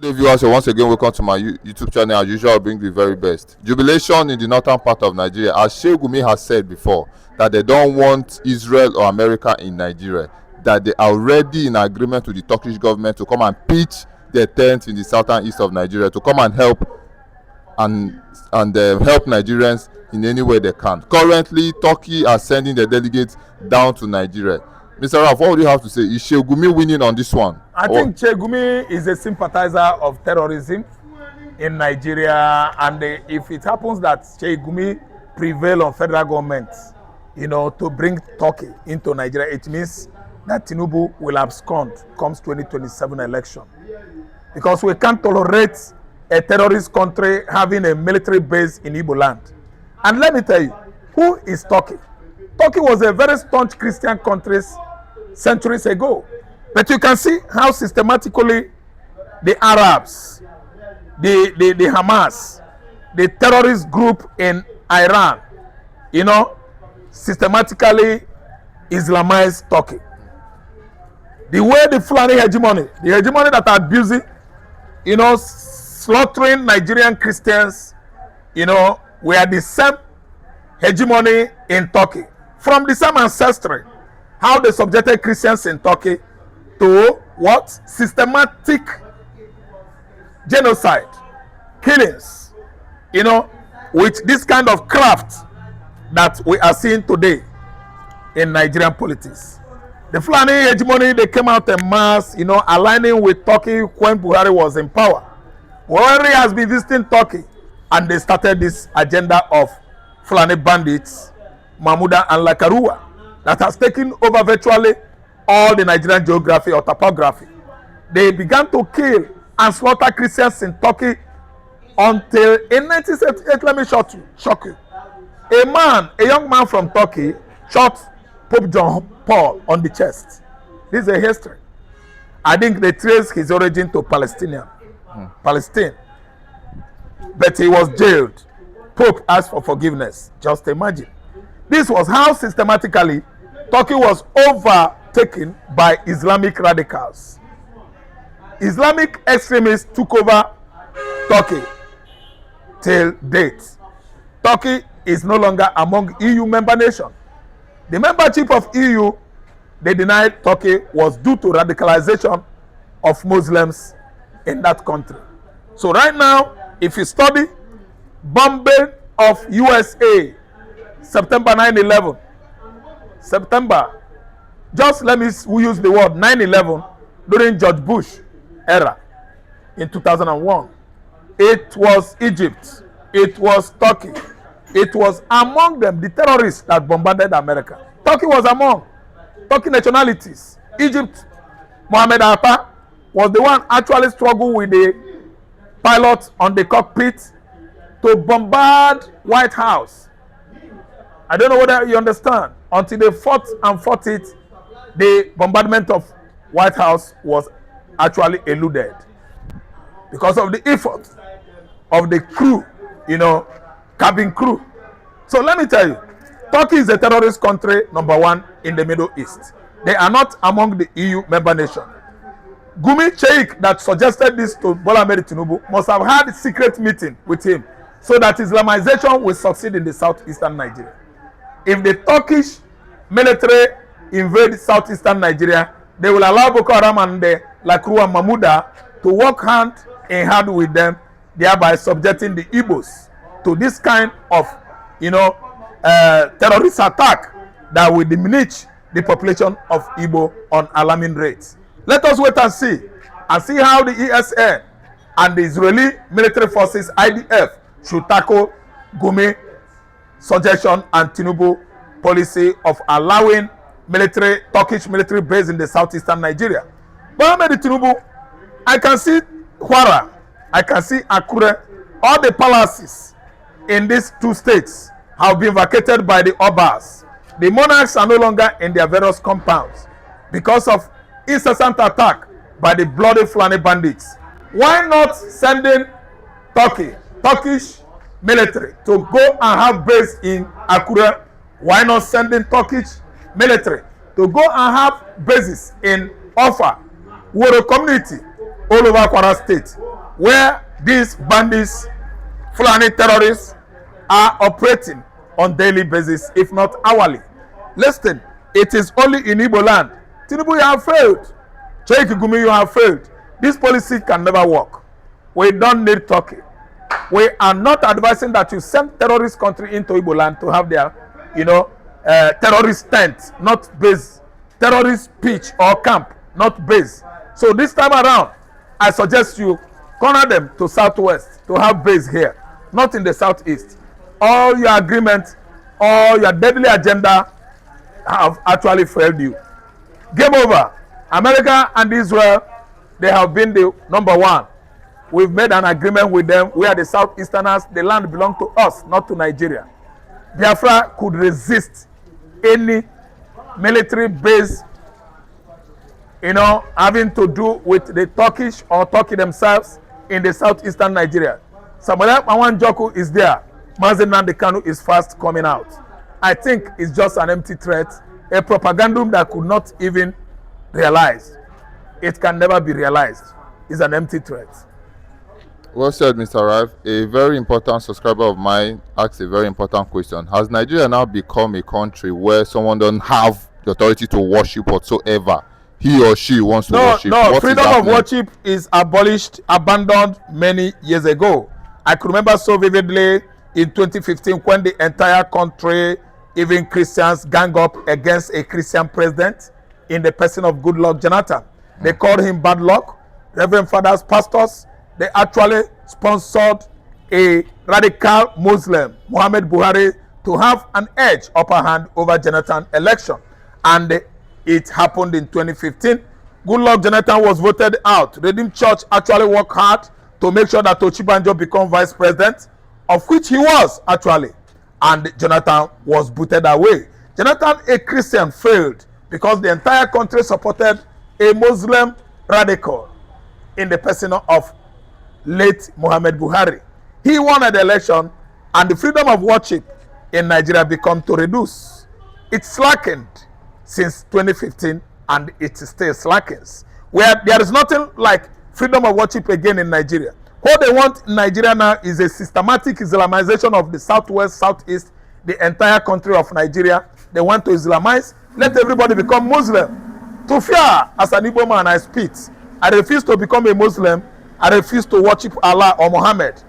Good day, viewers. So once again, welcome to my YouTube channel. As usual, I bring the very best. Jubilation in the northern part of Nigeria. As Sheikh Gumi has said before, that they don't want Israel or America in Nigeria. That they are already in agreement with the Turkish government to come and pitch their tent in the southern east of Nigeria to come and help help Nigerians in any way they can. Currently, Turkey are sending their delegates down to Nigeria. Mr. Raf, what would you have to say? Is Sheikh Gumi winning on this one? I think Sheikh Gumi is a sympathizer of terrorism in Nigeria, and if it happens that Sheikh Gumi prevail on federal government, to bring Turkey into Nigeria, it means that Tinubu will abscond comes 2027 election. Because we can't tolerate a terrorist country having a military base in Igbo land. And let me tell you, who is Turkey? Turkey was a very staunch Christian country centuries ago. But you can see how systematically the Arabs, the Hamas, the terrorist group in Iran, systematically Islamized Turkey. The way the Fulani hegemony, the hegemony that are abusing, slaughtering Nigerian Christians, were the same hegemony in Turkey. From the same ancestry, how they subjected Christians in Turkey to what? Systematic genocide, killings, with this kind of craft that we are seeing today in Nigerian politics. The Fulani hegemony, they came out en mass, aligning with Turkey when Buhari was in power. Buhari has been visiting Turkey, and they started this agenda of Fulani bandits, Mahmuda and Lakarua, that has taken over virtually all the Nigerian geography or topography. They began to kill and slaughter Christians in Turkey until in 1978, let me shock you. A young man from Turkey shot Pope John Paul on the chest. This is a history. I think they trace his origin to Palestine. But he was jailed. Pope asked for forgiveness. Just imagine. This was how systematically Turkey was overtaken by Islamic radicals. Islamic extremists took over Turkey till date. Turkey is no longer among EU member nations. The membership of EU, they denied Turkey, was due to radicalization of Muslims in that country. So right now, if you study bombing of USA, September 9/11, September, just let me use the word 9/11 during George Bush era in 2001. It was Egypt, it was Turkey, it was among them the terrorists that bombarded America. Turkey was among Turkey nationalities. Egypt, Mohammed Atta was the one actually struggled with the pilot on the cockpit to bombard White House. I don't know whether you understand. Until they fought it, the bombardment of White House was actually eluded because of the effort of the crew, cabin crew. So let me tell you, Turkey is a terrorist country, number one, in the Middle East. They are not among the EU member nations. Gumi Sheikh that suggested this to Bola Ahmed Tinubu must have had a secret meeting with him so that Islamization will succeed in the southeastern Nigeria. If the Turkish military invade southeastern Nigeria, they will allow Boko Haram and the Lakrua Mahmuda to work hand in hand with them, thereby subjecting the Igbos to this kind of, terrorist attack that will diminish the population of Igbo on alarming rates. Let us wait and see how the ESN and the Israeli military forces, IDF, should tackle Gumi suggestion and Tinubu policy of allowing Turkish military base in the southeastern Nigeria. But Ahmed Tinubu, I can see Kwara, I can see Akure, all the palaces in these two states have been vacated by the Obas. The monarchs are no longer in their various compounds because of incessant attack by the bloody Fulani bandits. Why not sending Turkish military to go and have base in Akure? Why not sending Turkish military to go and have bases in Offa, Woro community, all over Kwara State? where these bandits, Fulani terrorists, are operating on daily basis, if not hourly. Listen, it is only in Igbo land. Tinubu, you have failed. Sheikh, Gumi, you have failed. This policy can never work. We don't need Turkey. We are not advising that you send terrorist country into Igbo land to have their, terrorist tent, not base. Terrorist pitch or camp, not base. So this time around, I suggest you corner them to southwest to have base here, not in the southeast. All your agreement, all your deadly agenda have actually failed you. Game over. America and Israel, they have been the number one. We've made an agreement with them. We are the southeasterners. The land belongs to us, not to Nigeria. Biafra could resist any military base, having to do with the Turkish or Turkey themselves in the southeastern Nigeria. Samuel Mawanjoku is there. Mazen Nandekanu is fast coming out. I think it's just an empty threat, a propagandum that could not even realize. It can never be realized. It's an empty threat. Well said, Mr. Rife. A very important subscriber of mine asked a very important question. Has Nigeria now become a country where someone doesn't have the authority to worship whatsoever he or she wants to worship? No, freedom of worship is abolished, abandoned many years ago. I could remember so vividly in 2015 when the entire country, even Christians, gang up against a Christian president in the person of Goodluck Jonathan. They called him bad luck. Reverend fathers, pastors, they actually sponsored a radical Muslim, Muhammad Buhari, to have an edge upper hand over Jonathan election. And it happened in 2015. Goodluck Jonathan was voted out. Redeemed Church actually worked hard to make sure that Ochibanjo become vice president, of which he was actually. And Jonathan was booted away. Jonathan, a Christian, failed because the entire country supported a Muslim radical in the person of late Muhammad Buhari. He won the election, and the freedom of worship in Nigeria became to reduce. It slackened since 2015, and it still slackens. Where there is nothing like freedom of worship again in Nigeria. What they want in Nigeria now is a systematic Islamization of the southwest, southeast, the entire country of Nigeria. They want to Islamize. Let everybody become Muslim. To fear, as an Igbo man, I speak. I refuse to become a Muslim. I refuse to worship Allah or Muhammad.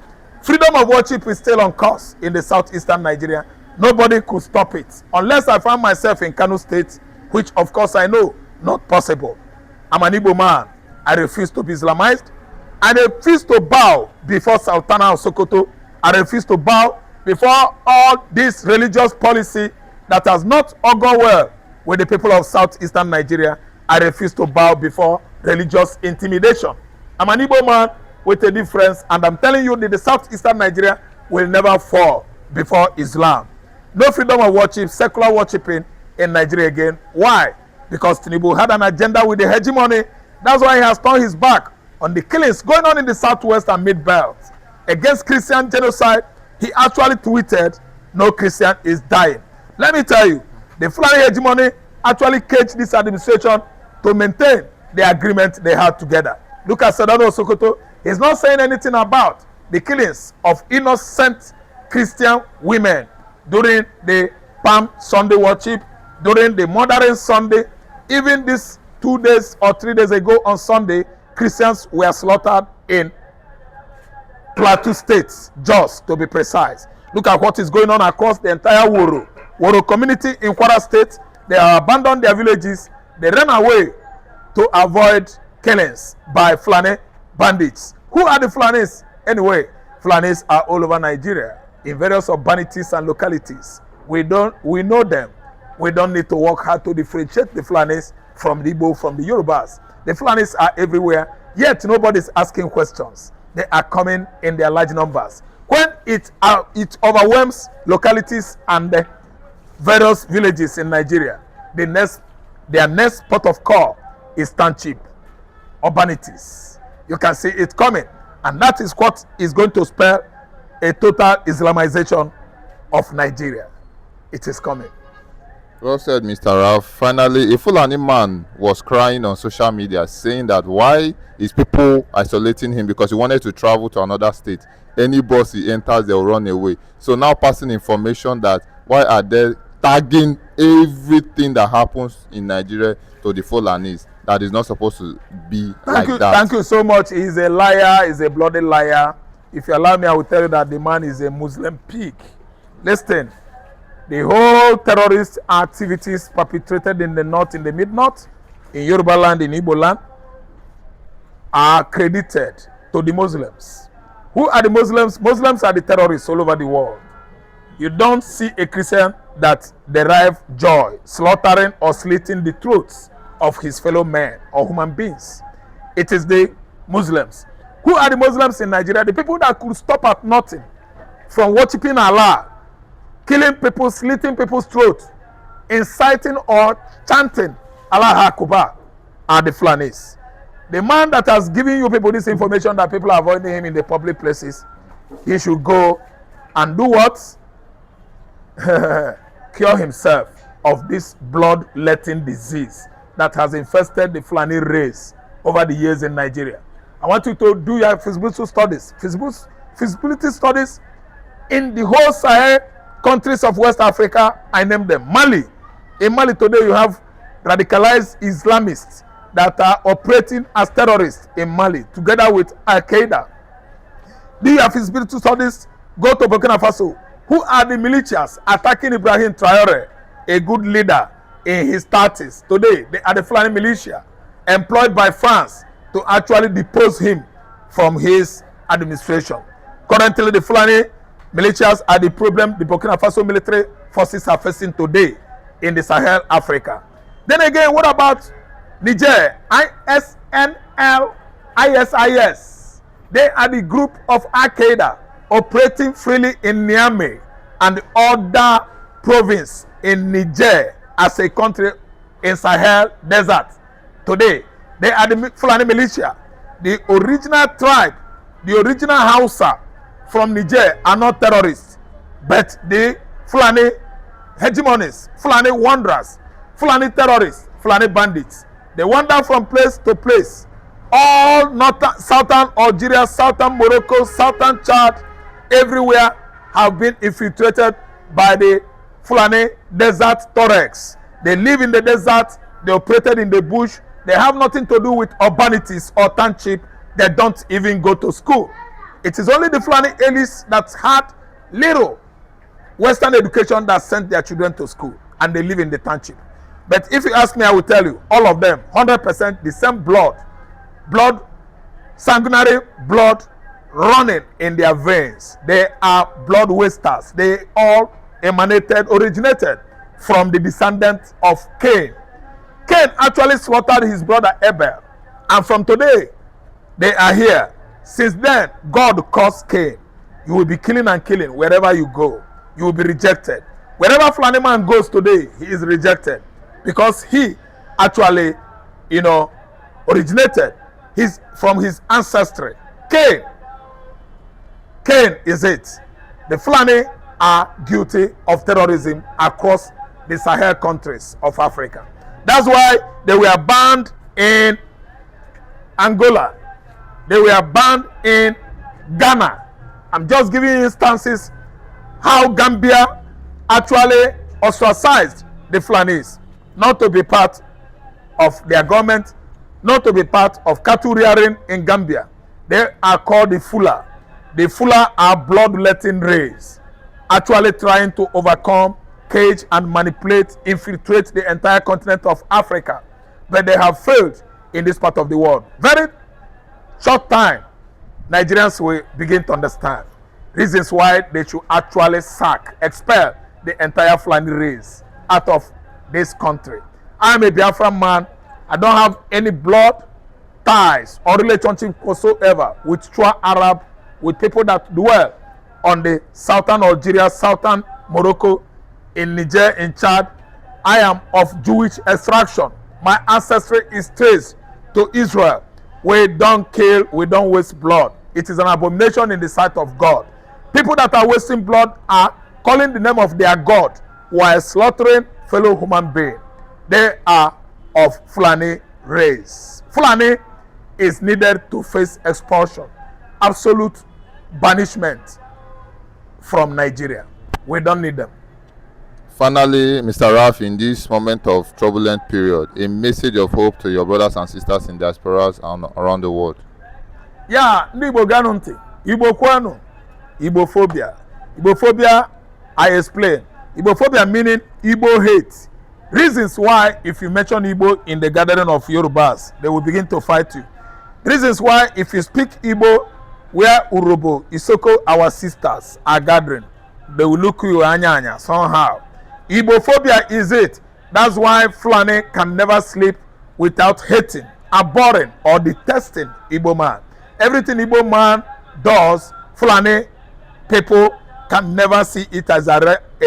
Freedom of worship is still on course in the southeastern Nigeria. Nobody could stop it. Unless I find myself in Kano State, which of course I know not possible. I'm an Igbo man. I refuse to be Islamized. I refuse to bow before Sultana of Sokoto. I refuse to bow before all this religious policy that has not gone well with the people of southeastern Nigeria. I refuse to bow before religious intimidation. I'm an Igbo man with a difference, and I'm telling you that the southeastern Nigeria will never fall before Islam. No freedom of worship, secular worshiping in Nigeria again. Why? Because Tinubu had an agenda with the hegemony. That's why he has turned his back on the killings going on in the southwest and mid-belt against Christian genocide. He actually tweeted, "No Christian is dying." Let me tell you, the Fulani hegemony actually caged this administration to maintain the agreement they had together. Look at Sedano Sokoto. He's not saying anything about the killings of innocent Christian women during the Palm Sunday worship, during the Modern Sunday. Even this 2 days or 3 days ago on Sunday, Christians were slaughtered in Plateau State, Jos to be precise. Look at what is going on across the entire Woro community in Kwara State. They have abandoned their villages. They ran away to avoid killings by Fulani bandits. Who are the Fulanis? Anyway, Fulanis are all over Nigeria in various urbanities and localities. We know them. We don't need to work hard to differentiate the Fulanis from the Igbo, from the Yorubas. The Fulanis are everywhere, yet nobody is asking questions. They are coming in their large numbers. When it overwhelms localities and the various villages in Nigeria, their next port of call is township, urbanities. You can see it coming, and that is what is going to spell a total Islamization of Nigeria. It is coming. Well said, Mr. Ralph. Finally, a Fulani man was crying on social media saying that why is people isolating him because he wanted to travel to another state. Any bus he enters, they'll run away. So now passing information that why are they tagging everything that happens in Nigeria to the Fulanis? That is not supposed to be like that. Thank you so much. He's a liar. He's a bloody liar. If you allow me, I will tell you that the man is a Muslim pig. Listen. The whole terrorist activities perpetrated in the north, in the mid-north, in Yoruba land, in Igbo land, are credited to the Muslims. Who are the Muslims? Muslims are the terrorists all over the world. You don't see a Christian that derive joy, slaughtering or slitting the throats of his fellow men or human beings. It is the Muslims. Who are the Muslims in Nigeria? The people that could stop at nothing from worshiping Allah, killing people, slitting people's throats, inciting or chanting Allah Akbar are the Fulanis. The man that has given you people this information that people are avoiding him in the public places, he should go and do what? Cure himself of this blood-letting disease that has infested the Fulani race over the years in Nigeria. I want you to do your feasibility studies in the whole Sahel countries of West Africa. I name them. Mali. In Mali today you have radicalized Islamists that are operating as terrorists in Mali together with Al-Qaeda. Do you have feasibility studies? Go to Burkina Faso. Who are the militias attacking Ibrahim Traore, a good leader in his 30s? Today they are the Fulani militia employed by France to actually depose him from his administration. Currently the Fulani militias are the problem the Burkina Faso military forces are facing today in the Sahel, Africa. Then again, what about Niger? ISNL, ISIS. They are the group of Al-Qaeda operating freely in Niamey and other province in Niger as a country in Sahel desert. Today, they are the Fulani militia. The original tribe, the original Hausa from Niger are not terrorists, but the Fulani hegemonies, Fulani wanderers, Fulani terrorists, Fulani bandits. They wander from place to place. All northern, southern Algeria, southern Morocco, southern Chad, everywhere have been infiltrated by the Fulani desert Tuaregs. They live in the desert, they operated in the bush, they have nothing to do with urbanities or township, they don't even go to school. It is only the Fulani elites that had little Western education that sent their children to school and they live in the township. But if you ask me, I will tell you, all of them, 100% the same blood, sanguinary blood running in their veins. They are blood wasters. They all originated from the descendants of Cain. Cain actually slaughtered his brother Abel. And from today, they are here. Since then, God caused Cain. You will be killing and killing wherever you go. You will be rejected. Wherever Fulani man goes today, he is rejected. Because he actually, originated from his ancestry. Cain is it. The Fulani are guilty of terrorism across the Sahel countries of Africa. That's why they were banned in Angola. They were banned in Ghana. I'm just giving you instances how Gambia actually ostracized the Fulanis not to be part of their government, not to be part of cattle rearing in Gambia. They are called the Fula. The Fula are bloodletting race, actually trying to overcome, cage and manipulate, infiltrate the entire continent of Africa. But they have failed in this part of the world. Very short time, Nigerians will begin to understand reasons why they should actually expel the entire Fulani race out of this country. I am a Biafra man. I don't have any blood ties or relationship whatsoever with Chua Arab, with people that dwell on the southern Algeria, southern Morocco, in Niger, in Chad. I am of Jewish extraction. My ancestry is traced to Israel. We don't kill, we don't waste blood. It is an abomination in the sight of God. People that are wasting blood are calling the name of their God while slaughtering fellow human being. They are of Fulani race. Fulani is needed to face expulsion, absolute banishment from Nigeria. We don't need them. Finally, Mr. Raf, in this moment of turbulent period, a message of hope to your brothers and sisters in diasporas and around the world. Yeah, ndị Igbo ganụ ntị, Igbo kwanu, Igbophobia. Igbophobia, I explain. Igbophobia meaning Igbo hate. Reasons why if you mention Igbo in the gathering of Yorubas, they will begin to fight you. Reasons why if you speak Igbo where Urobo, Isoko, our sisters are gathering, they will look you anya somehow. Igbophobia is it. That's why Fulani can never sleep without hating, abhorring, or detesting Igbo man. Everything Igbo man does, Fulani people can never see it as a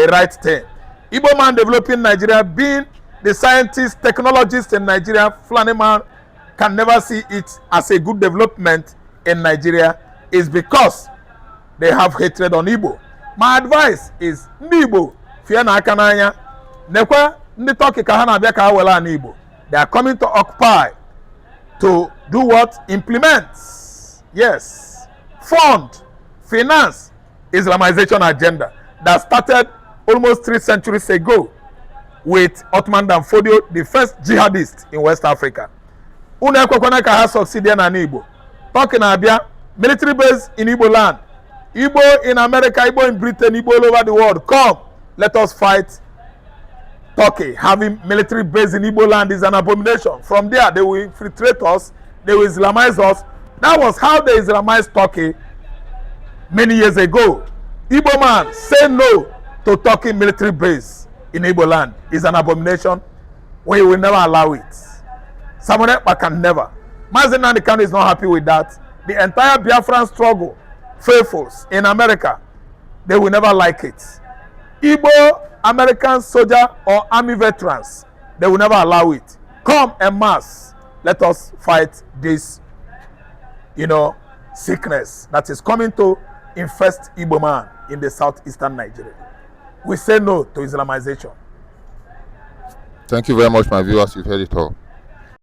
right thing. Igbo man developing Nigeria, being the scientist, technologist in Nigeria, Fulani man can never see it as a good development in Nigeria, is because they have hatred on Igbo. My advice is, ndị Igbo fie na aka n'anya, nekwa ndị Turkey ka ha na-abịa ka ha wela na Igbo. They are coming to occupy, to do what? Implement, yes, fund, finance Islamization agenda that started almost 3 centuries ago with Ottoman Dan Fodio, the first jihadist in West Africa. Unu ekwekwana ka ha succeed na Igbo. Turkey na-abịa, military base in Igbo land, Igbo in America, Igbo in Britain, Igbo all over the world. Come, let us fight Turkey. Having military base in Igbo land is an abomination. From there, they will infiltrate us, they will Islamize us. That was how they Islamized Turkey many years ago. Igbo man, say no to Turkey military base in Igbo land is an abomination. We will never allow it. Samonekpa can never. Mazen Nnamdi Kanu is not happy with that. The entire Biafran struggle, faithfuls in America, they will never like it. Igbo American soldier or army veterans, they will never allow it. Come en masse, let us fight this, sickness that is coming to infest Igbo man in the southeastern Nigeria. We say no to Islamization. Thank you very much, my viewers. You've heard it all.